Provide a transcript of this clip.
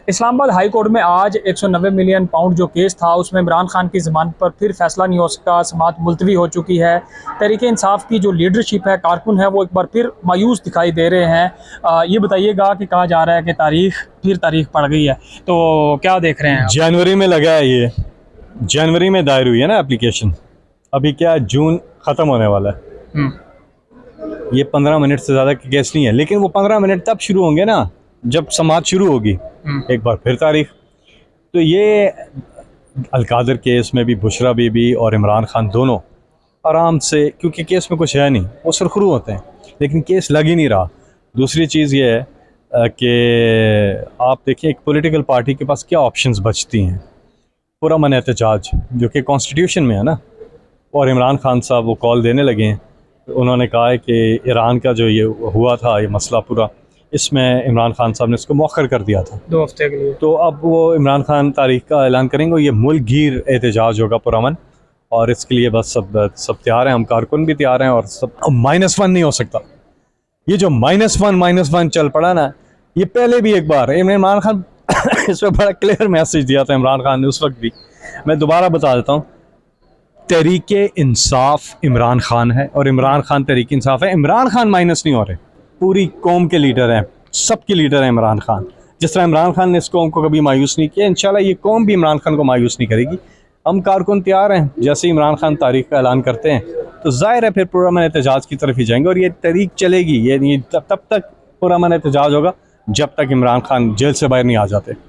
Islamabad high court में आज 190 million pound जो केस था उसमें इमरान खान की ज़मानत पर फिर फैसला नहीं हो सका। समाअत मुलतवी हो चुकी है। तहरीक इंसाफ की जो लीडरशिप है, कारकुन है, वो एक बार फिर मायूस दिखाई दे रहे हैं। ये बताइएगा कि कहा जा रहा है कि तारीख पड़ गई है, तो क्या देख रहे हैं आप? जनवरी में लगा है, ये जनवरी में दायर हुई है ना एप्लीकेशन। अभी क्या जून ख़त्म होने वाला है। ये 15 मिनट से ज़्यादा की केस नहीं है, लेकिन वो 15 मिनट तब शुरू होंगे ना जब समाअत शुरू होगी। एक बार फिर तारीख। तो ये अलकादर केस में भी बुशरा बीबी और इमरान खान दोनों आराम से, क्योंकि केस में कुछ है नहीं, वो सुरखरू होते हैं, लेकिन केस लग ही नहीं रहा। दूसरी चीज़ ये है कि आप देखिए एक पॉलिटिकल पार्टी के पास क्या ऑप्शंस बचती हैं। पुरअमन एहतजाज जो कि कॉन्स्टिट्यूशन में है ना, और इमरान खान साहब वो कॉल देने लगे हैं। उन्होंने कहा है कि ईरान का जो ये हुआ था, ये मसला पूरा, इसमें इमरान खान साहब ने इसको मौखर कर दिया था 2 हफ्ते के लिए। तो अब वो इमरान खान तारीख का ऐलान करेंगे। ये मुल्क गिर एहतजाज होगा पुरअमन, और इसके लिए बस सब तैयार हैं। हम कारकुन भी तैयार हैं, और सब -1 नहीं हो सकता। ये जो -1 चल पड़ा ना, ये पहले भी एक बार इमरान खान इसमें बड़ा क्लियर मैसेज दिया था इमरान खान ने उस वक्त भी। मैं दोबारा बता देता हूँ, तहरीके इंसाफ इमरान खान है और इमरान खान तहरीक इंसाफ है। इमरान खान माइनस नहीं हो रहे, पूरी कौम के लीडर हैं, सबके लीडर हैं इमरान खान। जिस तरह इमरान खान ने इस कौम को कभी मायूस नहीं किया, इंशाल्लाह ये कौम भी इमरान खान को मायूस नहीं करेगी। हम कारकुन तैयार हैं, जैसे इमरान खान तारीख का ऐलान करते हैं तो जाहिर है फिर पुरअमन एहतजाज की तरफ ही जाएंगे, और ये तहरीक चलेगी। ये तब तक पुरअमन एहतजाज होगा जब तक इमरान खान जेल से बाहर नहीं आ जाते।